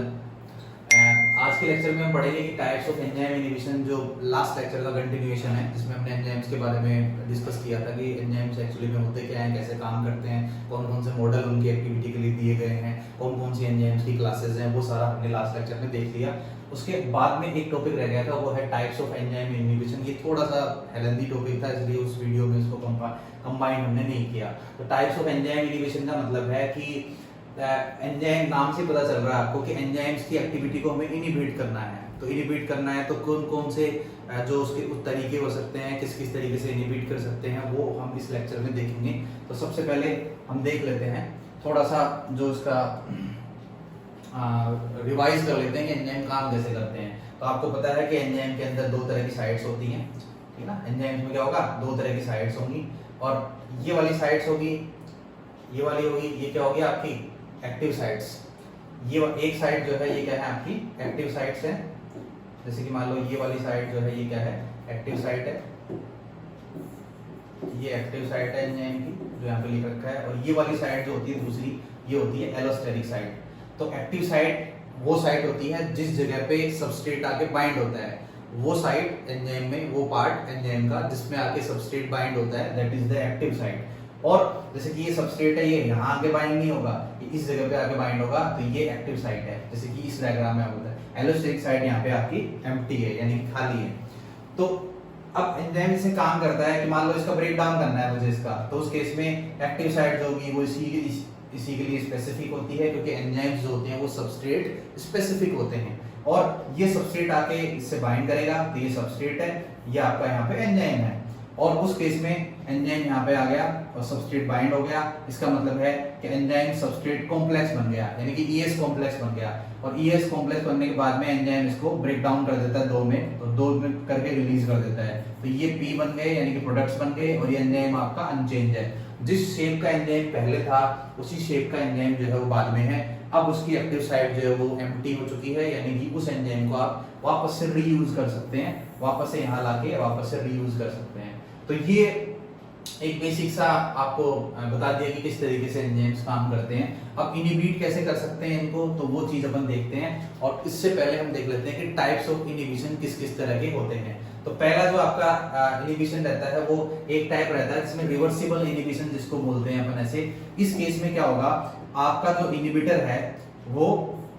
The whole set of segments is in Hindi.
चैनल। आज के लेक्चर में हम पढ़ेंगे कि टाइप्स ऑफ एंजाइम इनहिबिशन, जो लास्ट लेक्चर का कंटिन्यूएशन है, जिसमें हमने एंजाइम्स के बारे में डिस्कस किया था कि एंजाइम्स एक्चुअली में होते क्या हैं, कैसे काम करते हैं, कौन कौन से मॉडल उनकी एक्टिविटी के लिए दिए गए हैं, कौन कौन सी एंजाइम्स की क्लासेस हैं, वो सारा हमने लास्ट लेक्चर में देख लिया। उसके बाद में एक टॉपिक रह गया था, वो है टाइप्स ऑफ एंजाइम इनहिबिशन। ये थोड़ा सा हेल्दी टॉपिक था, इसलिए उस वीडियो में इसको कंबाइन हमने नहीं किया। तो टाइप्स ऑफ एंजाइम इनहिबिशन का मतलब है कि एंजाइम, नाम से पता चल रहा है आपको कि एंजाइम्स की एक्टिविटी को हमें इनहिबिट करना है। तो इनहिबिट करना है तो कौन कौन से जो उसके तरीके हो सकते हैं, किस किस तरीके से इनहिबिट कर सकते हैं, वो हम इस लेक्चर में देखेंगे। तो सबसे पहले हम देख लेते हैं थोड़ा सा जो इसका रिवाइज कर लेते हैं कि एंजाइम काम कैसे करते हैं। तो आपको पता है कि एंजाइम के अंदर दो तरह की साइट्स होती हैं, ठीक है ना। एंजाइम में क्या होगा, दो तरह की साइट्स होंगी, और ये वाली साइट्स होगी, ये वाली होगी, ये क्या होगी आपकी एक्टिव साइट्स। ये एक साइट जो है ये क्या है आपकी एक्टिव साइट्स है। जैसे कि मान लो ये वाली साइट जो है ये क्या है, एक्टिव साइट है। ये एक्टिव साइट है एंजाइम की, जो यहाँ पे लिख रखा है। और ये वाली साइट जो होती है दूसरी, ये होती है एलोस्टेरिक साइट। तो एक्टिव साइट वो साइट होती है जिस जगह पे सबस्ट्रेट आके बाइंड होता है, वो साइट एंजाइम में, वो पार्ट एंजाइम का जिसमें आके सबस्ट्रेट बाइंड होता है, that is the active site. और जैसे कि ये सबस्ट्रेट है, ये यहाँ आके बाइंड नहीं होगा, ये इस जगह पे आके बाइंड होगा, तो ये एक्टिव साइट है। जैसे कि इस डायग्राम में आपको बताया एलोस्टेरिक साइट यहाँ पे आपकी एम्प्टी है, यानी कि खाली है। तो अब एंजाइम से काम करता है कि मान लो इसका ब्रेक डाउन करना है मुझे इसका, तो उस केस में एक्टिव साइट जो होगी वो इसी के लिए स्पेसिफिक होती है, क्योंकि एंजाइम्स जो होते हैं वो सबस्ट्रेट स्पेसिफिक होते हैं। और ये सबस्ट्रेट आके इससे बाइंड करेगा, तो ये सबस्ट्रेट है, ये आपका यहाँ पे एंजाइम है। और उस केस में एंजाइम यहाँ पे आ गया और सबस्ट्रेट बाइंड हो गया। इसका मतलब है कि एंजाइम सबस्ट्रेट कॉम्प्लेक्स बन गया, यानी कि ईएस कॉम्प्लेक्स बन गया। और ईएस कॉम्प्लेक्स बनने के बाद में एंजाइम इसको ब्रेक डाउन कर देता है दो में, तो दो में करके रिलीज कर देता है। तो ये पी बन गए, यानी कि प्रोडक्ट्स बन गए, और ये एंजाइम आपका अनचेंज है। जिस शेप का एंजाइम पहले था उसी शेप का एंजाइम जो है वो बाद में है। अब उसकी एक्टिव साइट जो है वो एम्प्टी हो चुकी है, यानी कि उस एंजाइम को आप वापस से रीयूज कर सकते हैं, वापस से यहाँ लाके वापस से रीयूज कर सकते हैं। तो ये एक बेसिक सा आपको बता दिया कि किस तरीके से एंजाइम्स काम करते हैं। अब इनहिबिट कैसे कर सकते हैं इनको, तो वो चीज अपन देखते हैं। और इससे पहले हम देख लेते हैं कि टाइप्स ऑफ इनहिबिशन किस किस तरह के होते हैं। तो पहला जो आपका इनहिबिशन रहता है वो एक टाइप रहता है जिसमें रिवर्सिबल इनहिबिशन जिसको बोलते हैं अपन ऐसे। इस केस में क्या होगा, आपका जो इनहिबिटर है वो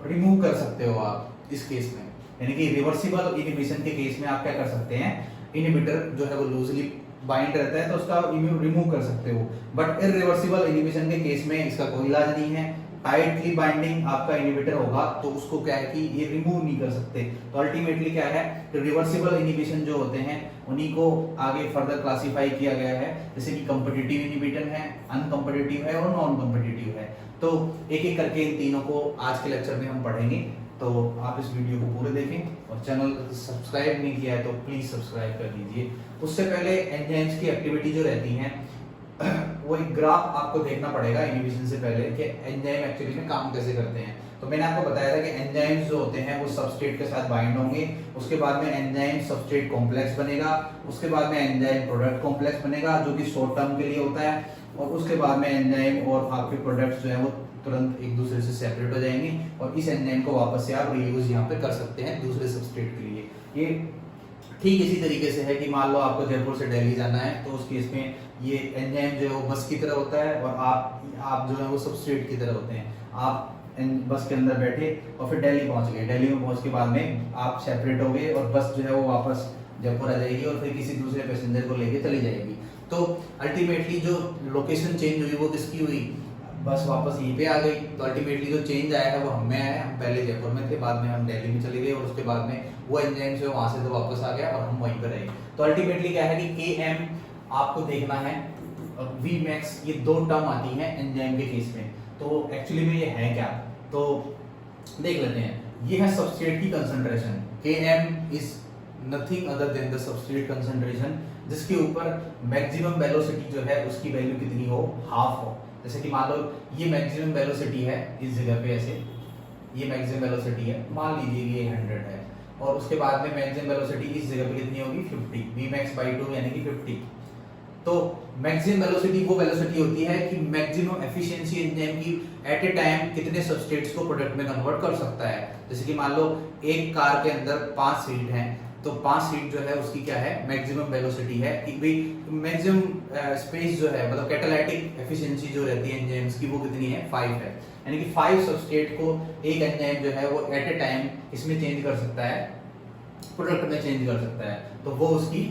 रिमूव कर सकते हो आप इस केस में, यानी कि रिवर्सिबल इनहिबिशन के केस में आप क्या कर सकते हैं, इनहिबिटर जो है वो लूजली बाइंड रहता है तो उसका रिमूव कर सकते हो। बट इरिवर्सिबल इनहिबिशन के केस में इसका कोई इलाज नहीं है। टाइटली बाइंडिंग आपका इनहिबिटर होगा तो उसको क्या है कि ये रिमूव नहीं कर सकते। तो अल्टीमेटली क्या है, रिवर्सिबल इनहिबिशन जो होते हैं उन्हीं को आगे फर्दर क्लासिफाई किया गया है, जैसे कि कॉम्पिटिटिव इनहिबिटर है, अनकॉम्पिटिटिव है और नॉन कॉम्पिटिटिव है। तो एक एक करके इन तीनों को आज के लेक्चर में हम पढ़ेंगे। तो आप इस वीडियो को पूरे देखें, और चैनल सब्सक्राइब नहीं किया है तो प्लीज सब्सक्राइब कर दीजिए। उससे पहले एंजाइम्स की एक्टिविटी जो रहती है वो एक ग्राफ आपको देखना पड़ेगा इनहिबिशन से पहले कि एंजाइम एक्चुअली में काम कैसे करते हैं। तो मैंने आपको बताया था कि एंजाइम्स जो होते हैं वो सबस्ट्रेट के साथ बाइंड होंगे, उसके बाद में एंजाइम सबस्ट्रेट कॉम्प्लेक्स बनेगा, उसके बाद में एंजाइम प्रोडक्ट कॉम्प्लेक्स बनेगा जो कि शॉर्ट टर्म के लिए होता है, और उसके बाद में एंजाइम और आपके प्रोडक्ट्स जो है वो तुरंत एक दूसरे से सेपरेट हो जाएंगे, और इस एंजाइम को वापस से आप रीयूज यहाँ पे कर सकते हैं दूसरे सबस्ट्रेट के लिए। ये ठीक इसी तरीके से है कि मान लो आपको जयपुर से दिल्ली जाना है, तो उस केस में ये एंजाइम जो है वो बस की तरह होता है, और आप जो है वो सबस्ट्रेट की तरह होते हैं। आप बस के अंदर बैठे और फिर दिल्ली पहुंच गए, दिल्ली में पहुंच के बाद में आप सेपरेट हो गए, और बस जो है वो वापस जयपुर आ जाएगी और फिर किसी दूसरे पैसेंजर को लेके चली जाएगी। तो अल्टीमेटली जो लोकेशन चेंज हुई वो किसकी हुई, बस वापस यहीं पे आ गई। तो अल्टीमेटली जो चेंज आया है वो हमें आया है, हम पहले जयपुर में थे, बाद में हम दिल्ली में चले गए, और उसके बाद में वो एंजाइम से वहां से तो वापस आ गया और हम वहीं पर रहे। तो अल्टीमेटली क्या है कि Km आपको देखना है, और Vmax, ये दो टर्म आती हैं एंजाइम के केस में। तो एक्चुअली में ये है क्या, तो देख लेते हैं। ये है सबस्ट्रेट की concentration, Km is nothing other than the substrate concentration, जिसके ऊपर मैक्सिमम वेलोसिटी जो है उसकी वैल्यू कितनी हो, हाफ हो। जैसे कि मान लो ये मैक्सिमम वेलोसिटी है इस जगह पे, ऐसे ये मैक्सिमम वेलोसिटी है, मान लीजिए ये 100 है, और उसके बाद में मैक्सिमम वेलोसिटी इस जगह पे कितनी होगी, 50, Vmax by 2 यानी कि 50। तो मैक्सिमम वेलोसिटी वो वेलोसिटी होती है कि मैक्सिमम एफिशिएंसी एंजाइम की एट ए टाइम कितने सबस्ट्रेट्स को प्रोडक्ट में कन्वर्ट कर सकता है। जैसे कि मान लो एक कार के अंदर 5 सीट हैं, तो 5 सीट जो है उसकी क्या है, मैक्सिमम वेलोसिटी है कि भाई मैक्सिमम स्पेस जो है, मतलब कैटालाइटिक एफिशिएंसी जो रहती है एंजाइम्स की वो कितनी है, 5 है। यानी कि 5 सबस्ट्रेट को एक एंजाइम जो है वो एट ए टाइम इसमें चेंज कर सकता है, प्रोडक्ट में चेंज कर सकता है, तो वो उसकी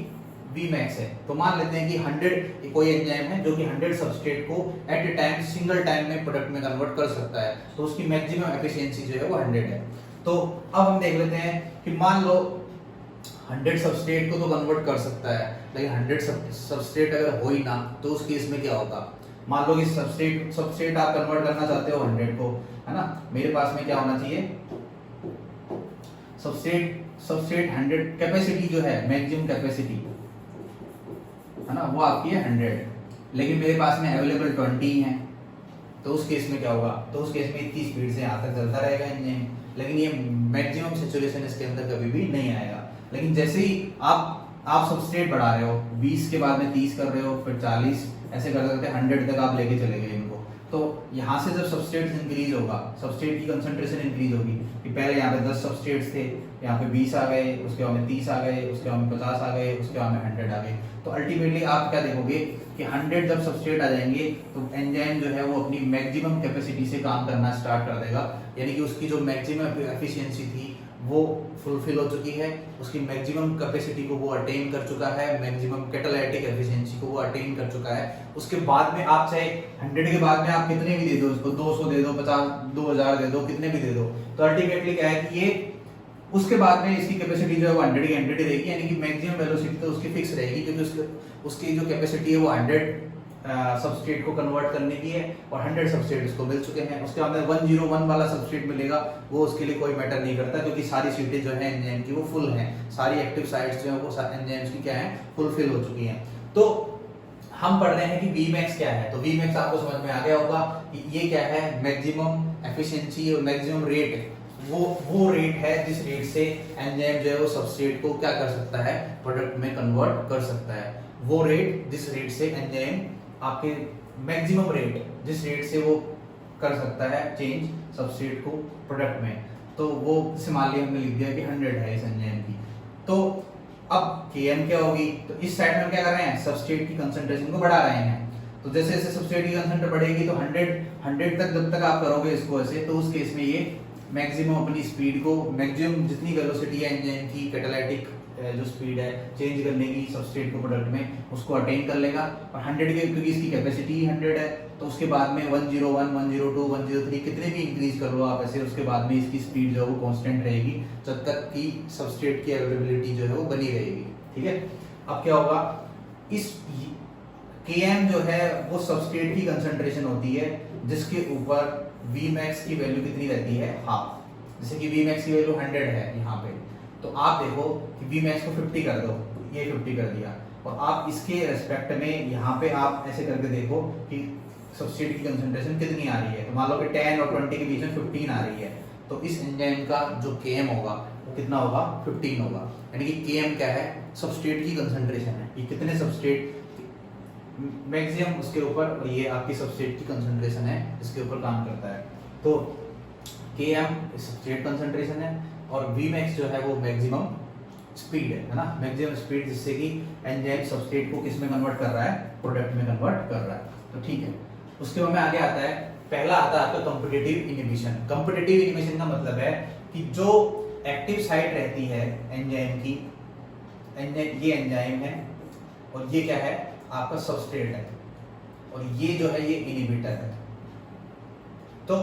Vmax है। तो मान लेते हैं कि 100 कोई एंजाइम है जो कि 100 सबस्ट्रेट को at a time single time में प्रोडक्ट में कन्वर्ट कर सकता है, तो उसकी मैक्सिमम एफिशिएंसी जो है वो 100 है। तो अब हम देख लेते हैं कि मान लो 100 सबस्ट्रेट को तो कन्वर्ट कर सकता है, लेकिन 100 सबस्ट्रेट अगर हो ही ना तो उस केस में क्या होगा। मान लो कि सबस्ट्रेट आप कन्वर्ट करना चाहते हो 100 को, है ना, मेरे पास में क्या होना चाहिए, सबस्ट्रेट 100 कैपेसिटी जो है, मैक्सिमम कैपेसिटी है ना, वो आपकी है 100, लेकिन मेरे पास में अवेलेबल 20 है। तो उस केस में क्या होगा, तो उस केस में इतनी स्पीड से यहाँ तक चलता रहेगा इंजन, लेकिन ये मैक्सिमम सैचुरेशन इसके अंदर कभी भी नहीं आएगा। लेकिन जैसे ही आप सबस्ट्रेट बढ़ा रहे हो, 20 के बाद में 30 कर रहे हो, फिर 40 ऐसे कर करते 100 तक आप लेके चले गए इनको, तो यहाँ से जब सबस्ट्रेट इंक्रीज होगा, सबस्ट्रेट की कंसंट्रेशन इंक्रीज होगी कि पहले यहाँ पे 10 सबस्ट्रेट्स थे, यहाँ पे 20 आ गए, उसके बाद में 30 आ गए, उसके बाद में 50 आ गए, उसके बाद में 100 आ गए। तो अल्टीमेटली आप क्या देखोगे कि 100 जब सबस्ट्रेट आ जाएंगे तो एंजाइम जो है वो अपनी मैक्सिमम कैपेसिटी से काम करना स्टार्ट कर देगा, यानी कि उसकी जो मैक्सिमम एफिशिएंसी थी वो फुलफिल हो चुकी है, उसकी मैक्सिमम कैपेसिटी को वो अटेन कर चुका है, मैक्सिमम कैटालाइटिक एफिशिएंसी को वो अटेन कर चुका है। उसके बाद में आप चाहे 100 के बाद में आप कितने भी दे दो, उसको 200 दे दो, 50, 2000 दे दो, कितने भी दे दो, तो अल्टीमेटली क्या है कि ये उसके बाद में इसकी कैपेसिटी जो है वो 100 की 100 रहेगी, यानी कि मैक्सिमम वेलोसिटी तो उसकी फिक्स रहेगी, क्योंकि उसकी जो कैपेसिटी है वो 100 सबस्ट्रेट को कन्वर्ट करने की है और 100 सबस्ट्रेट उसको मिल चुके हैं। उसके बाद में 101 वाला सबस्ट्रेट मिलेगा, वो उसके लिए कोई मैटर नहीं करता, क्योंकि सारी सीटें जो है एंजाइम की वो फुल हैं, सारी एक्टिव साइट्स जो है वो एंजाइम्स की क्या है, फुलफिल हो चुकी हैं। तो हम पढ़ रहे हैं कि Vmax क्या है, तो Vmax आपको समझ में आ गया होगा कि ये क्या है, मैक्सिमम एफिशिएंसी और मैक्सिमम रेट, वो रेट है जिस रेट से एंजाइम जो है वो सबस्ट्रेट को क्या कर सकता है, प्रोडक्ट में कन्वर्ट कर सकता है। वो रेट जिस रेट से एंजाइम आपके मैक्सिमम रेट जिस रेट से वो कर सकता है चेंज सबस्ट्रेट को प्रोडक्ट में, तो वो जैसे मान लिया हमने लिख दिया कि 100 है इस एंजाइम की। तो अब Km क्या होगी, तो इस साइड में क्या कर रहे हैं, सबस्ट्रेट की कंसंट्रेशन को बढ़ा रहे हैं। तो जैसे जैसे सबस्ट्रेट की कंसंट्रेशन बढ़ेगी तो 100 तक जब तक आप करोगे इसको ऐसे, तो उस केस में ये मैक्सिमम अपनी स्पीड को, मैक्सिमम जितनी वेलोसिटी है एंजाइम की कैटालाइटिक जो स्पीड है चेंज करने की सबस्ट्रेट को प्रोडक्ट में, उसको अटेन कर लेगा। और 100 के, क्योंकि इसकी कैपेसिटी 100 है, तो उसके बाद में 101, 102, 103 कितने भी इंक्रीज कर लो आप ऐसे, उसके बाद में इसकी स्पीड जो है वो कांस्टेंट रहेगी जब तक कि सबस्ट्रेट की अवेलेबिलिटी जो है वो बनी रहेगी। ठीक है, अब क्या होगा, इस Km जो है वो सबस्ट्रेट की कंसंट्रेशन होती है जिसके ऊपर Vmax की वैल्यू कितनी रहती है, हाफ। जैसे कि Vmax की वैल्यू 100 है यहाँ पे, तो आप देखो कि Vmax को 50 कर दो, ये 50 कर दिया, और आप इसके रेस्पेक्ट में यहाँ पे आप ऐसे करके देखो कि सबस्ट्रेट की कंसंट्रेशन कितनी आ रही है। तो मान लो कि 10 और 20 के बीच में 15 आ रही है, तो इस एंजाइम का जो Km होगा वो कितना होगा, 15 होगा। यानी कि Km क्या है, सबस्ट्रेट की कंसंट्रेशन है, ये कितने सबस्ट्रेट मैक्सिमम उसके ऊपर, और ये आपकी सबस्ट्रेट की कंसंट्रेशन है इसके ऊपर काम करता है। तो Km सबस्ट्रेट कंसंट्रेशन है और Vmax जो है वो मैक्सिमम स्पीड है ना, मैक्सिमम स्पीड जिससे कि एंजाइम सबस्ट्रेट को किस में कन्वर्ट कर रहा है, प्रोडक्ट में कन्वर्ट कर रहा है। तो ठीक है, उसके बाद में आगे आता है, पहला आता है आपका कॉम्पिटिटिव इनहिबिशन। कॉम्पिटिटिव इनहिबिशन का मतलब है कि जो एक्टिव साइट रहती है एंजाइम की, ये एंजाइम है और ये क्या है, आपका सबस्ट्रेट है, और ये जो है ये इनहिबिटर है। तो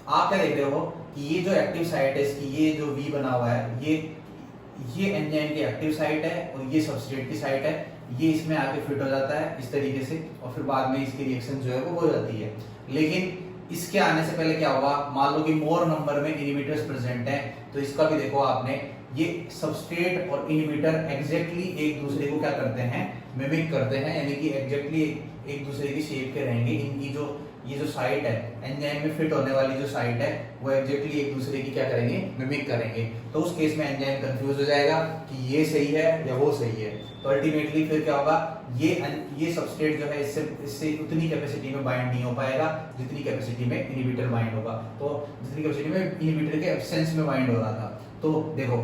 आप क्या देख रहे हो कि ये जो एक्टिव साइट है इसकी, ये जो V बना हुआ है, ये एंजाइम की एक्टिव साइट है और ये सबस्ट्रेट की साइट है, ये इसमें आके फिट हो जाता है इस तरीके से, और फिर बाद में इसकी रिएक्शन जो है वो हो जाती है। लेकिन इसके आने से पहले क्या होगा, मान लो कि मोर नंबर में इनहिबिटर्स प्रेजेंट है, तो इसका भी देखो आपने, ये सबस्ट्रेट और इनहिबिटर एग्जैक्टली एक दूसरे को क्या करते हैं, मिमिक करते हैं, यानी कि एग्जैक्टली एक दूसरे की शेप के रहेंगे। इनकी जो ये जो साइट है एंजाइम में फिट होने वाली जो साइट है वो एग्जैक्टली एक दूसरे की क्या करेंगे, मिमिक करेंगे। तो उस केस में एंजाइम कंफ्यूज हो जाएगा कि ये सही है या वो सही है। तो अल्टीमेटली फिर क्या होगा, ये सबस्ट्रेट जो है इससे उतनी कैपेसिटी में बाइंड नहीं हो पाएगा जितनी कैपेसिटी में इनहिबिटर बाइंड होगा। तो जितनी कैपेसिटी में इनहिबिटर के एब्सेंस में बाइंड हो रहा था। तो देखो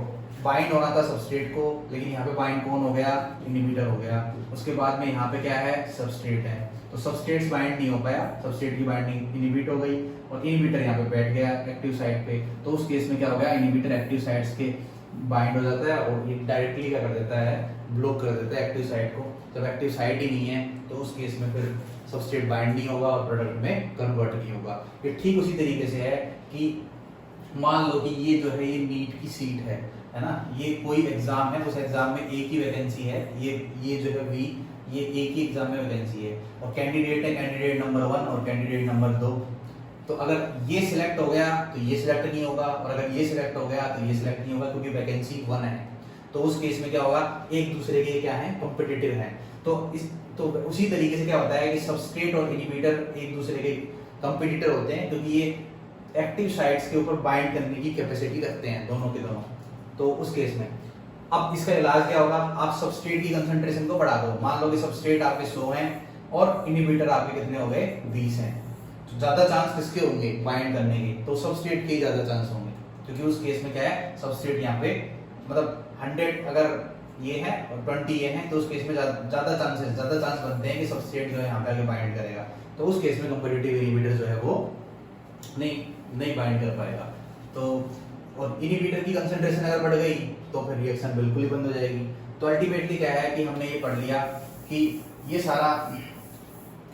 बाइंड होना था सबस्ट्रेट को, लेकिन यहाँ पे बाइंड कौन हो गया, इनहिबिटर हो गया। उसके बाद में यहाँ पे क्या है, सबस्ट्रेट है। तो सबस्ट्रेट्स बाइंड नहीं हो पाया, सबस्ट्रेट की बाइंडिंग इनहिबिट हो गई और इनहिबिटर यहाँ पे बैठ गया एक्टिव साइट पे। तो उस केस में क्या हो गया, इनहिबिटर एक्टिव साइट्स के बाइंड हो जाता है और ये डायरेक्टली क्या कर देता है, ब्लॉक कर देता है एक्टिव साइट को। जब एक्टिव साइट ही नहीं है तो उस केस में फिर सबस्ट्रेट बाइंड नहीं होगा और प्रोडक्ट में कन्वर्ट नहीं होगा। ये ठीक उसी तरीके से है कि मान लो कि ये जो है ये नीट की सीट है ना, ये कोई एग्जाम है, उस एग्जाम में एक ही वैकेंसी है, ये जो है वी, ये एक ही एग्जाम में वैकेंसी है और कैंडिडेट है कैंडिडेट नंबर 1 और कैंडिडेट नंबर 2। तो अगर ये सिलेक्ट हो गया तो ये सिलेक्ट नहीं होगा और अगर ये सिलेक्ट हो गया तो ये सिलेक्ट नहीं होगा क्योंकि वैकेंसी 1 है। तो उस केस में क्या होगा, एक दूसरे के क्या है, कॉम्पिटिटिव है। तो उसी तरीके से क्या होता है कि सबस्ट्रेट और इनहिबिटर एक दूसरे के कॉम्पिटिटर होते हैं क्योंकि ये एक्टिव साइट्स के ऊपर बाइंड करने की कैपेसिटी रखते हैं दोनों के दोनों। तो उस केस में अब इसका इलाज क्या होगा, आप सबस्ट्रेट की कंसंट्रेशन को बढ़ा दो। मान लो कि सबस्ट्रेट आपके 100 हैं और इनहिबिटर आपके कितने हो गए, 20 हैं। तो ज्यादा चांस किसके होंगे बाइंड करने के, तो सबस्ट्रेट के ज्यादा चांस होंगे क्योंकि उस केस में क्या है, सबस्ट्रेट यहाँ पे मतलब 100 अगर ये है और 20 ये है तो उस केस में ज्यादा चांस बनते हैं कि सबस्ट्रेट जो है यहाँ पे आके बाइंड करेगा। तो उस केस में कंपेटिटिव इनहिबिटर जो है वो नहीं बाइंड कर पाएगा। तो और इनहिबिटर की कंसंट्रेशन अगर बढ़ गई तो फिर रिएक्शन बिल्कुल ही बंद हो जाएगी। तो अल्टीमेटली क्या है कि हमने ये पढ़ लिया कि ये सारा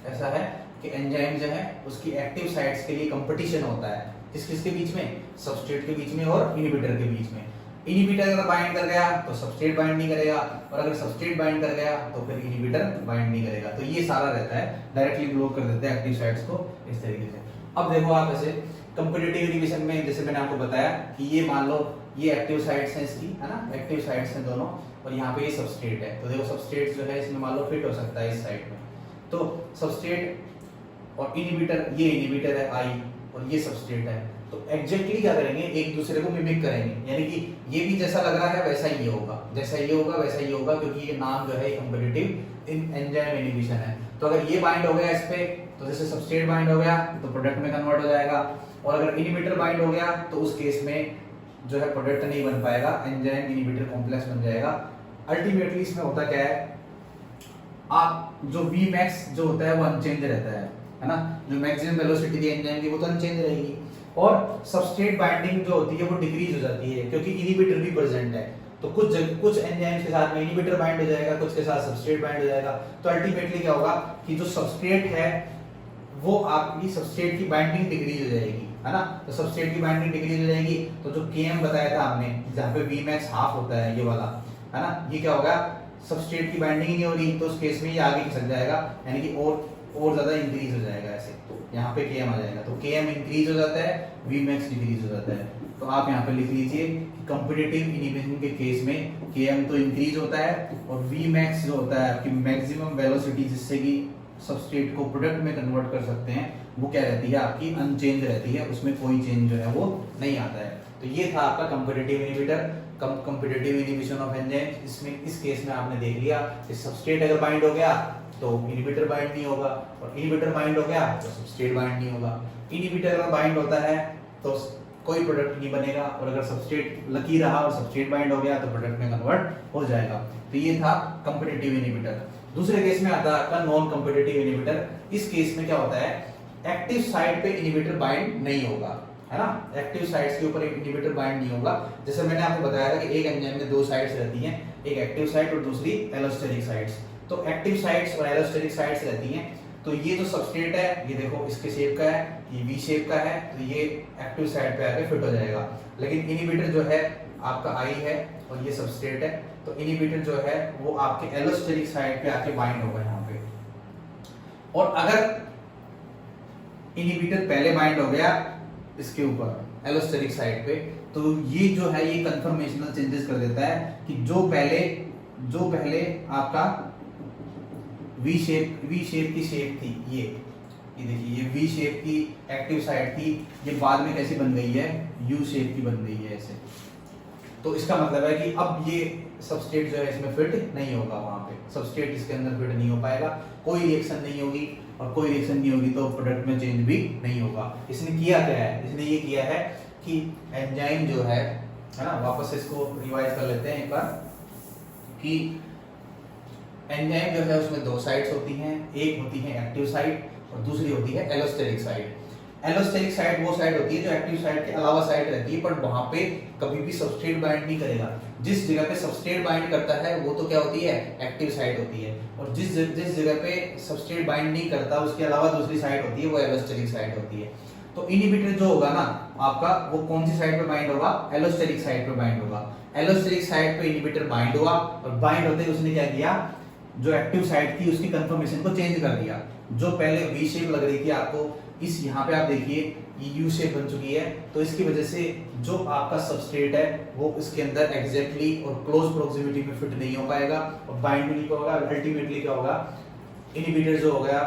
ऐसा है कि एंजाइम जो है उसकी एक्टिव साइट्स के लिए कंपटीशन होता है किसके बीच में, सबस्ट्रेट के बीच में और इनहिबिटर के बीच में। इनहिबिटर अगर बाइंड कर गया तो सबस्ट्रेट बाइंड नहीं करेगा और अगर सबस्ट्रेट बाइंड कर गया तो फिर इनहिबिटर बाइंड नहीं करेगा। तो ये सारा रहता है, डायरेक्टली ब्लॉक कर देते हैं एक्टिव साइट्स को इस तरीके से। अब देखो आप ऐसे कंपेटिटिव इनहिबिशन में जैसे मैंने आपको बताया कि ये मान लो ये एक्टिव साइट्स हैं इसकी, है ना, एक्टिव साइट्स हैं दोनों और यहाँ पे ये सबस्ट्रेट है। तो देखो सबस्ट्रेट जो है इसमें मान लो फिट हो सकता है इस साइड में। तो सबस्ट्रेट और इनहिबिटर, ये इनहिबिटर है आई और ये सबस्ट्रेट है। तो एग्जैक्टली क्या करेंगे, एक दूसरे को मिमिक करेंगे, यानी कि ये भी जैसा लग रहा है वैसा ही ये होगा, जैसा ये होगा वैसा ही होगा क्योंकि ये नाम जो है कंपेटिटिव एंजाइम इनहिबिशन है। तो अगर ये बाइंड हो गया इस पे तो जैसे सबस्ट्रेट बाइंड हो गया तो प्रोडक्ट में कन्वर्ट हो जाएगा और अगर इनहिबिटर बाइंड हो गया तो उस केस में जो है प्रोडक्ट नहीं बन पाएगा, एंजाइम इनहिबिटर कॉम्प्लेक्स बन जाएगा। अल्टीमेटली इसमें होता क्या है, आप जो Vmax जो होता है वो अनचेंज रहता है ना, जो मैक्सिमम वेलोसिटी थी एंजाइम की वो तो अनचेंज रहेगी और सबस्ट्रेट बाइंडिंग जो होती है वो डिक्रीज हो जाती है क्योंकि इनहिबिटर भी प्रेजेंट है। तो कुछ एंजाइम्स के साथ में इनहिबिटर बाइंड हो जाएगा, कुछ के साथ सबस्ट्रेट बाइंड हो जाएगा। तो अल्टीमेटली क्या होगा कि जो सबस्ट्रेट है वो आपकी सबस्ट्रेट की बाइंडिंग डिक्रीज हो जाएगी, है ना। तो सबस्ट्रेट की बाइंडिंग डिक्रीज हो जाएगी तो जो Km बताया था हमने जहाँ पे Vmax हाफ होता है ये वाला, है ना, ये क्या होगा, सबस्ट्रेट की बाइंडिंग ही नहीं हो रही तो उस केस में ये आगे खिसक जाएगा, यानी कि और ज्यादा इंक्रीज हो जाएगा ऐसे। तो यहाँ पे Km आ जाएगा तो Km इंक्रीज हो जाता है, Vmax डिक्रीज हो जाता है। तो आप यहाँ पे लिख लीजिए कि कंपेटिटिव इनहिबिशन के केस में Km तो इंक्रीज होता है और Vmax जो होता है आपकी मैक्सिमम वेलोसिटी जिससे कि सबस्ट्रेट को प्रोडक्ट में कन्वर्ट कर सकते हैं वो क्या रहती है आपकी, अनचेंज रहती है, उसमें कोई चेंज जो है वो नहीं आता है। तो ये था आपका competitive inhibitor, competitive inhibition of enzyme. इसमें इस केस में आपने देख लिया कि सबस्ट्रेट अगर बाइंड हो गया तो इनहिबिटर बाइंड नहीं होगा और इनहिबिटर बाइंड हो गया तो सबस्ट्रेट बाइंड नहीं होगा। इनहिबिटर अगर बाइंड होता है तो कोई प्रोडक्ट नहीं बनेगा और अगर सबस्ट्रेट लकी रहा और सबस्ट्रेट बाइंड हो गया तो प्रोडक्ट में कन्वर्ट हो जाएगा। तो ये था कंपेटिटिव इनहिबिटर। दूसरे केस में आता है आपका नॉन कंपेटिटिव इनहिबिटर। इस केस में क्या होता है, एक्टिव साइट पे इनहिबिटर बाइंड नहीं होगा, है ना, एक्टिव साइट्स के ऊपर इनहिबिटर बाइंड नहीं होगा। जैसे मैंने आपको बताया था कि एक एंजाइम में दो साइट्स रहती हैं, एक एक्टिव साइट और दूसरी एलोस्टेरिक साइट्स। तो एक्टिव साइट्स और एलोस्टेरिक साइट्स रहती हैं। तो ये जो सबस्ट्रेट है ये देखो इसके शेप का है, ये वी शेप का है, तो ये एक्टिव साइट पे आके फिट हो जाएगा। लेकिन इनहिबिटर जो है आपका आई है और ये सबस्ट्रेट है, तो इनहिबिटर जो है वो आपके एलोस्टेरिक साइट पे आके बाइंड होगा यहाँ पे। और अगर इनहिबिटर पहले बाइंड हो गया इसके ऊपर एलोस्टेरिक साइट पे तो ये जो है ये कन्फर्मेशनल चेंजेस कर देता है कि जो पहले आपका वी शेप की शेप थी ये देखिए ये वी शेप की एक्टिव साइट थी, ये बाद में कैसी बन गई है, यू शेप की बन गई है ऐसे। तो इसका मतलब है कि अब ये सबस्ट्रेट जो है इसमें फिट नहीं होगा, वहां पे सबस्ट्रेट इसके अंदर फिट नहीं हो पाएगा, कोई रिएक्शन नहीं होगी, और कोई रिएक्शन नहीं होगी तो प्रोडक्ट में चेंज भी नहीं होगा। इसने किया क्या है, इसने ये किया है कि एंजाइम जो है ना, वापस इसको रिवाइज कर लेते हैं एक बार, कि एंजाइम जो है उसमें दो साइड्स होती हैं, एक होती है एक्टिव साइट और दूसरी होती है एलोस्टेरिक साइट। एलोस्टेरिक साइट वो साइट होती है जो एक्टिव साइट के अलावा साइट रहती है, पर वहां पे कभी भी सबस्ट्रेट बाइंड नहीं करेगा। जिस जगह पे सबस्ट्रेट बाइंड करता है वो तो क्या होती है, एक्टिव साइट होती है, और जिस जगह पे सबस्ट्रेट बाइंड नहीं करता उसके अलावा दूसरी साइट होती है, वो एलोस्टेरिक साइट होती है। तो इनहिबिटर जो होगा ना आपका, वो कौन सी साइट पे बाइंड होगा, एलोस्टेरिक साइट पे बाइंड होगा। एलोस्टेरिक साइट पे इनहिबिटर बाइंड हुआ, और बाइंड होते ही उसने क्या किया, जो एक्टिव साइट थी उसकी कंफर्मेशन को चेंज कर दिया। जो पहले वी शेप लग रही थी आपको, इस यहाँ पे आप देखिए ये यू शेप बन चुकी है, तो इसकी वजह से जो आपका सबस्ट्रेट है वो इसके अंदर एग्जैक्टली और क्लोज प्रोक्सिमिटी में फिट नहीं हो पाएगा, और बाइंड भी नहीं होगा। अल्टीमेटली क्या होगा, इनहिबिटर जो हो गया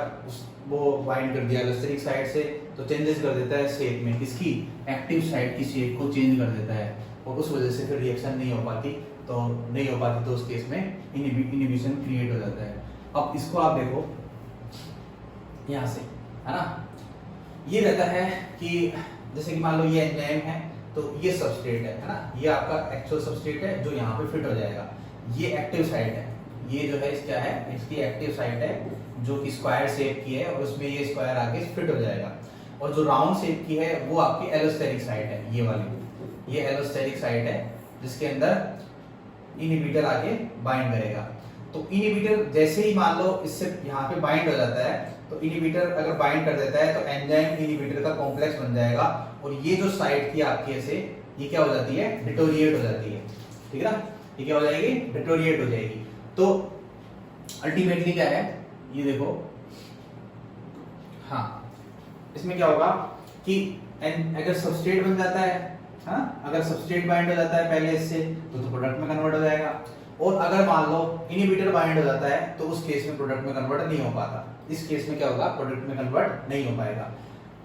वो बाइंड कर दिया एलोस्टेरिक साइड से, तो चेंजेस कर देता है शेप में, किसकी, एक्टिव साइड की शेप को चेंज कर देता है, और उस वजह से फिर रिएक्शन नहीं हो पाती, तो उस केस में इनहिबिशन क्रिएट हो जाता है। अब इसको आप देखो यहाँ से, है ना, ये रहता है कि जैसे कि मान लो ये एंजाइम है, तो ये सबस्ट्रेट है ना, ये आपका एक्चुअल सबस्ट्रेट है जो यहाँ पे फिट हो जाएगा। ये एक्टिव साइट है, ये जो है क्या है, इसकी एक्टिव साइट है जो कि स्क्वायर शेप की है, और उसमें ये स्क्वायर आगे फिट हो जाएगा। और जो राउंड शेप की है वो आपकी एलोस्टेरिक साइट है, ये वाली, ये एलोस्टेरिक साइट है जिसके अंदर इनहिबिटर आके बाइंड करेगा। तो इनहिबिटर जैसे ही मान लो इससे यहाँ पे बाइंड हो जाता है, तो इनहिबिटर अगर बाइंड कर देता है तो एंजाइम इनहिबिटर का कॉम्प्लेक्स बन जाएगा, और ये जो साइट थी आपकी ऐसे, ये क्या हो जाती है, डिटोरिएट हो जाती है, ठीक है ना, ये क्या हो जाएगी, डिटोरिएट हो जाएगी। तो अल्टीमेटली क्या है, ये देखो, हाँ, इसमें क्या होगा कि अगर सबस्ट्रेट बन जाता है, हाँ, अगर सबस्ट्रेट बाइंड हो जाता है पहले इससे, तो प्रोडक्ट में कन्वर्ट हो जाएगा। और अगर मान लो इनहिबिटर बाइंड हो जाता है तो उस केस में प्रोडक्ट में कन्वर्ट नहीं हो पाता। इस केस में क्या होगा, प्रोडक्ट में कन्वर्ट नहीं हो पाएगा।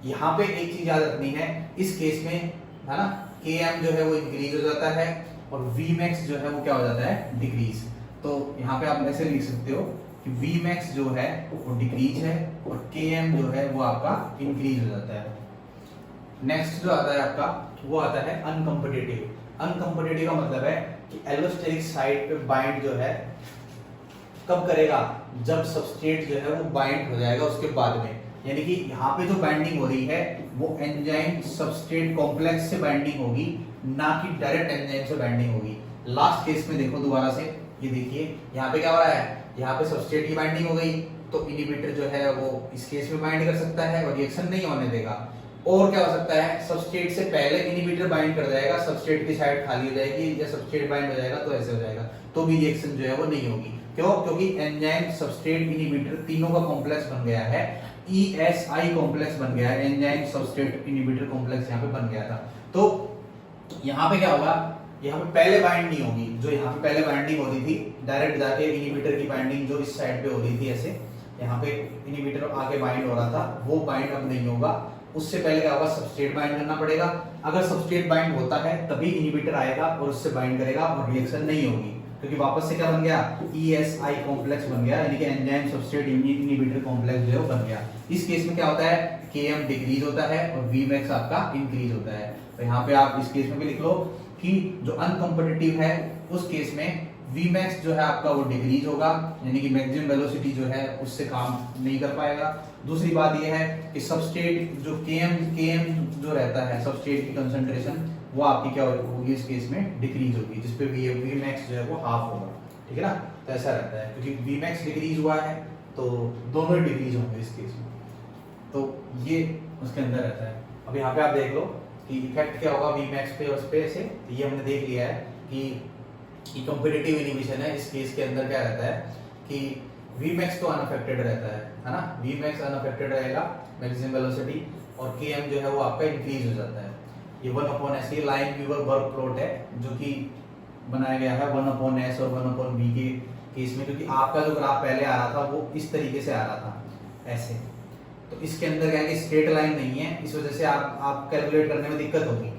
यहाँ पे एक चीज याद रखनी है, इस केस में, है ना, Km जो है वो इंक्रीज हो जाता है, और Vmax जो है वो क्या हो जाता है, डिक्रीज। तो यहाँ पे आप ऐसे लिख सकते हो कि Vmax जो है वो डिक्रीज है, और Km जो है वो आपका इंक्रीज हो जाता है। नेक्स्ट जो आता है आपका, वो आता है अनकंपिटिटिव। अनकंपिटिटिव का मतलब है कि एलोस्टेरिक साइट पे बाइंड जो है कब करेगा, जब सबस्ट्रेट जो है वो बाइंड हो जाएगा उसके बाद में। यानी कि यहाँ पे जो बाइंडिंग हो रही है वो एंजाइम सबस्ट्रेट कॉम्प्लेक्स से बाइंडिंग होगी, ना कि डायरेक्ट एंजाइम से बाइंडिंग होगी। लास्ट केस में देखो दोबारा से, ये देखिए यहाँ पे क्या हो रहा है, यहाँ पे सबस्ट्रेट की बाइंडिंग हो गई, तो इनहिबिटर जो है वो इस केस में बाइंड कर सकता है और रिएक्शन नहीं होने देगा। और क्या हो सकता है, सबस्ट्रेट से पहले इनहिबिटर बाइंड कर जाएगा, सबस्ट्रेट की साइड खाली हो जाएगी, या सबस्ट्रेट बाइंड हो जाएगा तो ऐसे हो जाएगा, तो भी रिएक्शन जो है वो नहीं होगी। क्यों, क्योंकि एंजाइम सबस्ट्रेट इनहिबिटर तीनों का कॉम्प्लेक्स बन गया है, ESI कॉम्प्लेक्स बन गया है, एंजाइम सबस्ट्रेट इनहिबिटर कॉम्प्लेक्स यहाँ पे बन गया था। तो यहाँ पे क्या होगा, यहाँ पे पहले बाइंड नहीं होगी, जो यहाँ पे पहले बाइंडिंग हो रही थी डायरेक्ट जाके इनहिबिटर की बाइंडिंग जो इस साइड पे हो रही थी ऐसे, यहाँ पे इनहिबिटर आके बाइंड हो रहा था, वो बाइंड अब नहीं होगा। उससे पहले क्या होगा, सबस्ट्रेट बाइंड करना पड़ेगा। अगर सबस्ट्रेट बाइंड होता है तभी इनहिबिटर आएगा और उससे बाइंड करेगा, और रिएक्शन नहीं होगी, क्योंकि वापस से क्या बन गया, ESI कॉम्प्लेक्स बन गया, यानी कि एंजाइम सबस्ट्रेट इनहिबिटर कॉम्प्लेक्स जो है वो बन गया। इस केस में क्या होता है, Km डिक्रीज होता है और Vmax आपका इंक्रीज होता है। तो यहाँ पे आप इस केस में भी लिख लो कि जो अनकंपिटिटिव है उस केस में Vmax जो है आपका वो डिक्रीज होगा, यानी कि मैक्सिमम वेलोसिटी जो है उससे काम नहीं कर पाएगा। दूसरी बात यह है कि सबस्ट्रेट जो Km जो रहता है, सबस्ट्रेट की कंसंट्रेशन वो आपकी क्या होगी, इस केस में डिक्रीज होगी, जिसपे Vmax जो है वो हाफ होगा, ठीक है ना। तो ऐसा रहता है, क्योंकि Vmax डिक्रीज हुआ है तो दोनों डिक्रीज होंगे इस केस में, तो ये उसके अंदर रहता है। अब यहाँ पे आप देख लो कि इफेक्ट क्या होगा Vmax पे और उस पे से, तो ये हमने देख लिया है कि कॉम्पिटिटिव इनहिबिशन है। इस केस के अंदर क्या रहता है कि Vmax तो अनअफेक्टेड रहता है ना, Vmax अनअफेक्टेड रहेगा, मैक्सिमम वेलोसिटी, और Km जो है वो आपका इंक्रीज हो जाता है। ये 1/s की लाइन व्यूवर वर्क प्लॉट है जो कि बनाया गया है 1/s और 1/v के केस में, क्योंकि आपका जो ग्राफ पहले आ रहा था वो इस तरीके से आ रहा था ऐसे, तो इसके अंदर क्या है कि स्ट्रेट लाइन नहीं है, इस वजह से आप कैलकुलेट करने में दिक्कत होगी।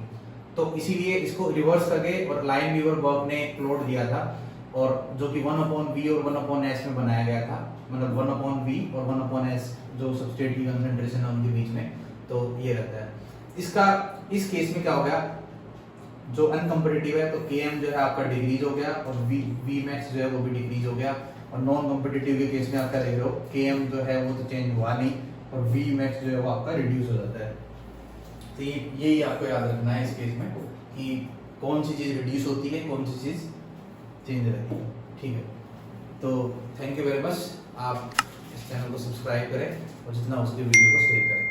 तो इसीलिए इसको रिवर्स करके और लाइन वीवर बर्ग ने प्लॉट दिया था, और जो कि 1/v और 1/s में बनाया गया था, मतलब 1/v और 1/s जो सबस्ट्रेट की कंसंट्रेशन है उनके बीच में, तो ये रहता है। इसका इस केस में क्या हो गया, जो अनकम्पिटिटिव है तो Km जो है आपका डिक्रीज हो गया और Vmax जो है वो भी डिक्रीज हो गया, और नॉन कम्पिटिटिव के केस में आप क्या देख रहे हो, Km जो है वो तो चेंज हुआ नहीं और Vmax जो है वो आपका रिड्यूस हो जाता है। तो यही आपको याद रखना है इस केस में कि कौन सी चीज़ रिड्यूस होती है, कौन सी चीज़ चेंज रहती है। ठीक है, तो थैंक यू वेरी मच। आप इस चैनल को सब्सक्राइब करें और जितना हो सके वीडियो को शेयर करें।